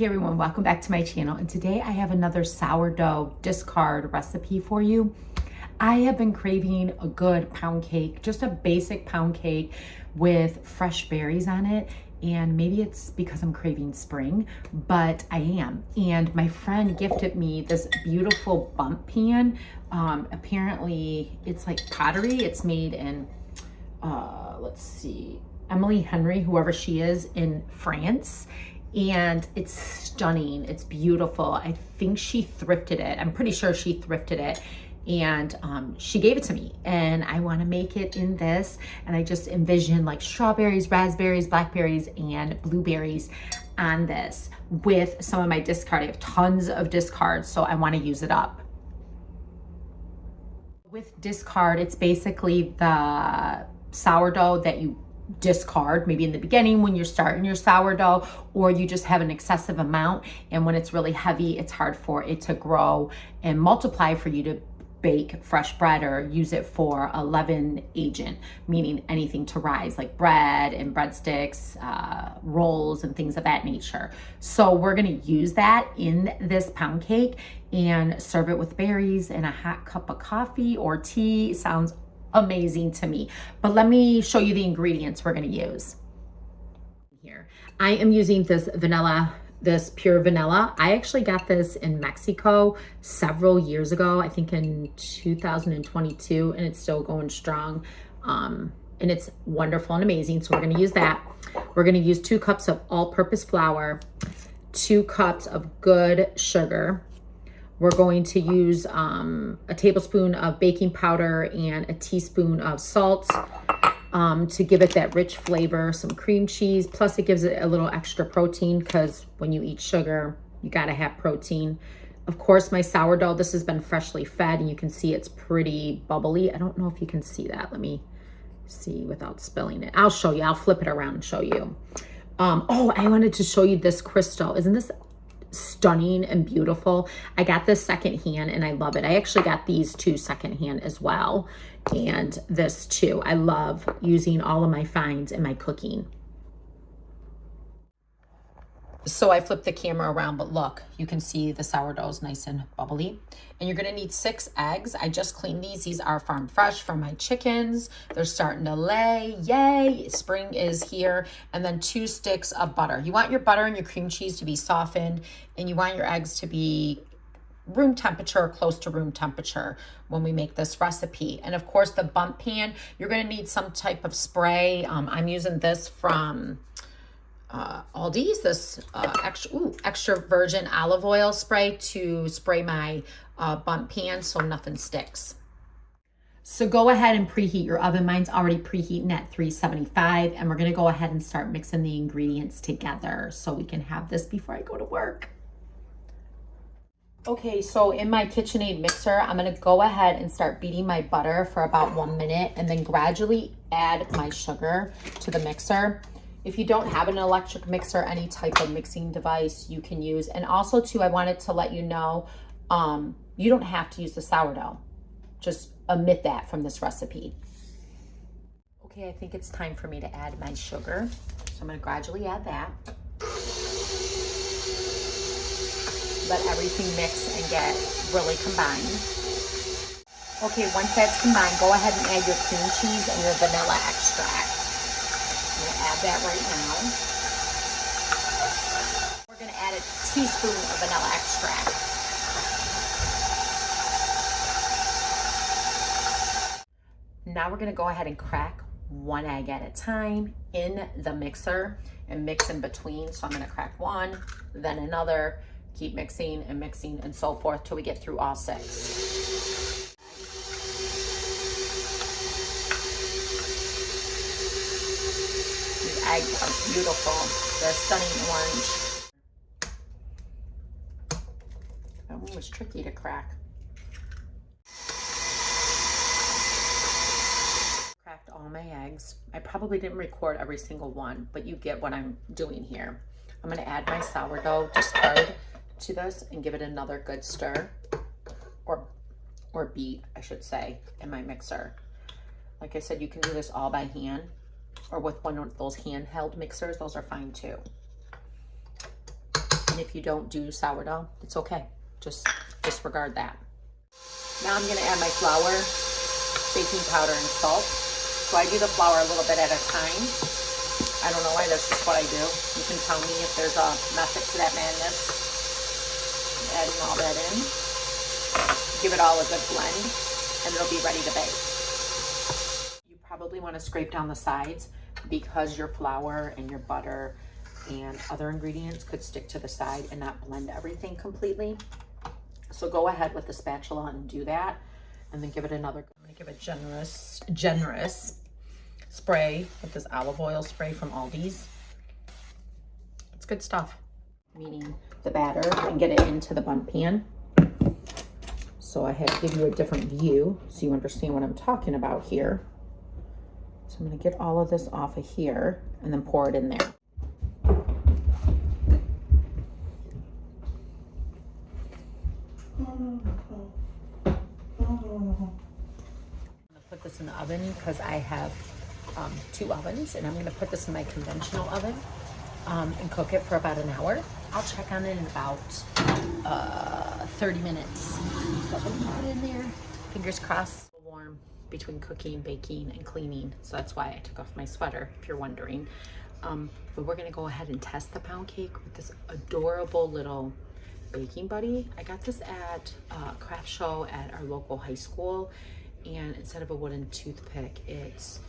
Hey everyone, welcome back to my channel. And today I have another sourdough discard recipe for you. I have been craving a good pound cake, just a basic pound cake with fresh berries on it. And maybe it's because I'm craving spring, but I am. And my friend gifted me this beautiful bump pan. Apparently it's like pottery. It's made in, let's see, Emily Henry, whoever she is, in France. And it's stunning. It's beautiful. I think she thrifted it. I'm pretty sure she thrifted it. And she gave it to me, and I want to make it in this. And I just envision like strawberries, raspberries, blackberries, and blueberries on this with some of my discard. I have tons of discards, so I want to use it up. With discard, it's basically the sourdough that you discard maybe in the beginning when you're starting your sourdough, or you just have an excessive amount, and when it's really heavy, it's hard for it to grow and multiply for you to bake fresh bread or use it for a leaven agent, meaning anything to rise like bread and breadsticks, rolls and things of that nature. So we're gonna use that in this pound cake and serve it with berries and a hot cup of coffee or tea. Sounds amazing to me. But let me show you the ingredients we're going to use. Here, I am using this pure vanilla. I actually got this in Mexico several years ago, I think in 2022, and it's still going strong. And it's wonderful and amazing. So we're going to use that. We're going to use 2 cups of all-purpose flour, 2 cups of good sugar. We're going to use a tablespoon of baking powder and a teaspoon of salt to give it that rich flavor, some cream cheese, plus it gives it a little extra protein because when you eat sugar, you gotta have protein. Of course, my sourdough, this has been freshly fed, and you can see it's pretty bubbly. I don't know if you can see that. Let me see without spilling it. I'll show you. I'll flip it around and show you. Oh, I wanted to show you this crystal. Isn't this stunning and beautiful? I got this secondhand and I love it. I actually got these 2 secondhand as well, and this too. I love using all of my finds in my cooking. So I flipped the camera around, but look, you can see the sourdough is nice and bubbly. And you're gonna need 6 eggs. I just cleaned these. These are farm fresh from my chickens. They're starting to lay, yay, spring is here. And then 2 sticks of butter. You want your butter and your cream cheese to be softened, and you want your eggs to be room temperature or close to room temperature when we make this recipe. And of course, the bump pan, you're gonna need some type of spray. I'm using this from Aldi's, this extra virgin olive oil spray to spray my bump pan so nothing sticks. So go ahead and preheat your oven. Mine's already preheating at 375, and we're gonna go ahead and start mixing the ingredients together so we can have this before I go to work. Okay, so in my KitchenAid mixer, I'm gonna go ahead and start beating my butter for about 1 minute, and then gradually add my sugar to the mixer. If you don't have an electric mixer, any type of mixing device you can use. And also too, I wanted to let you know, you don't have to use the sourdough. Just omit that from this recipe. Okay, I think it's time for me to add my sugar. So I'm gonna gradually add that. Let everything mix and get really combined. Okay, once that's combined, go ahead and add your cream cheese and your vanilla extract. I'm gonna add that right now. We're gonna add a teaspoon of vanilla extract. Now we're gonna go ahead and crack 1 egg at a time in the mixer and mix in between. So I'm gonna crack 1, then another, keep mixing and so forth till we get through all 6. These eggs are beautiful. They're stunning orange. That one was tricky to crack. Cracked all my eggs. I probably didn't record every single one, but you get what I'm doing here. I'm gonna add my sourdough discard to this and give it another good stir, or beat, I should say, in my mixer. Like I said, you can do this all by hand or with one of those handheld mixers. Those are fine too. And if you don't do sourdough, it's okay. Just disregard that. Now I'm gonna add my flour, baking powder, and salt. So I do the flour a little bit at a time. I don't know why, that's just what I do. You can tell me if there's a method to that madness. Adding all that in. Give it all a good blend, and it'll be ready to bake. You probably want to scrape down the sides because your flour and your butter and other ingredients could stick to the side and not blend everything completely. So go ahead with the spatula and do that, and then give it another. I'm going to give a generous spray with this olive oil spray from Aldi's. It's good stuff. Meaning the batter and get it into the bundt pan. So I had to give you a different view so you understand what I'm talking about here. So I'm going to get all of this off of here and then pour it in there. I'm going to put this in the oven because I have 2 ovens, and I'm going to put this in my conventional oven and cook it for about an hour. I'll check on it in about 30 minutes. But when you put it in there, fingers crossed, warm between cooking, baking, and cleaning. So that's why I took off my sweater, if you're wondering. But we're gonna go ahead and test the pound cake with this adorable little baking buddy. I got this at a craft show at our local high school, and instead of a wooden toothpick, it's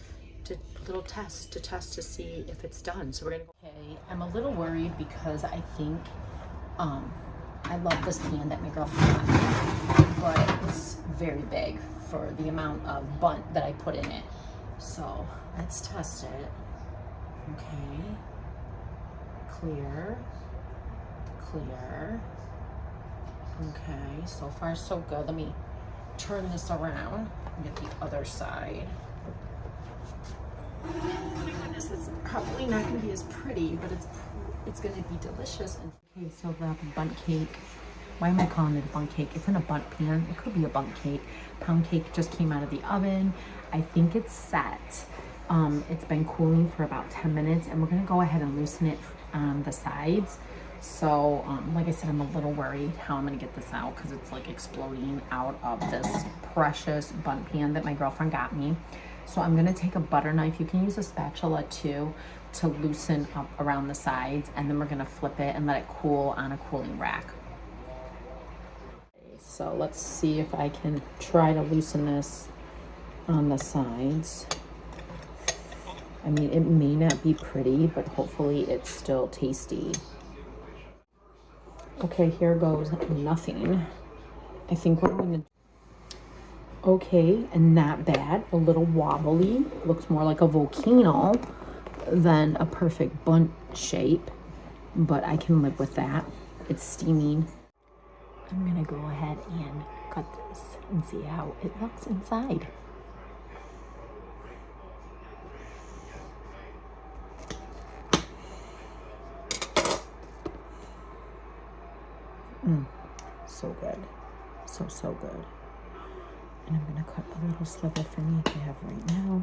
a little test to see if it's done. So we're gonna go. Okay, I'm a little worried because I think I love this pan that my girlfriend got me, but it's very big for the amount of bundt that I put in it. So let's test it. Okay, clear. Okay, so far so good. Let me turn this around and get the other side. Oh my goodness, it's probably not going to be as pretty, but it's going to be delicious. Okay, so the bundt cake. Why am I calling it a bundt cake? It's in a bundt pan. It could be a bundt cake. Pound cake just came out of the oven. I think it's set. It's been cooling for about 10 minutes, and we're going to go ahead and loosen it on the sides. So, like I said, I'm a little worried how I'm going to get this out because it's like exploding out of this precious bundt pan that my girlfriend got me. So I'm going to take a butter knife. You can use a spatula too to loosen up around the sides, and then we're going to flip it and let it cool on a cooling rack. So let's see if I can try to loosen this on the sides. I mean, it may not be pretty, but hopefully it's still tasty. Okay, here goes nothing. I think what I'm going to. Okay, and not bad. A little wobbly. Looks more like a volcano than a perfect bundt shape, but I can live with that. It's steaming. I'm gonna go ahead and cut this and see how it looks inside. So good. So good. And I'm gonna cut a little sliver for me to have right now.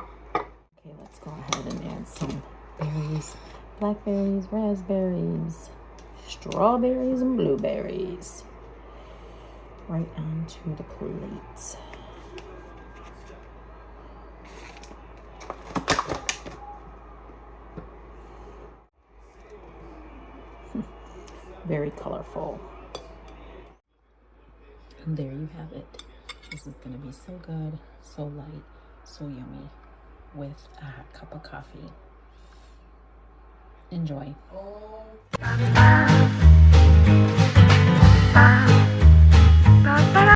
Okay, let's go ahead and add some berries. Blackberries, raspberries, strawberries, and blueberries. Right onto the plates. Very colorful. And there you have it. This is gonna be so good, so light, so yummy, with a hot cup of coffee. Enjoy.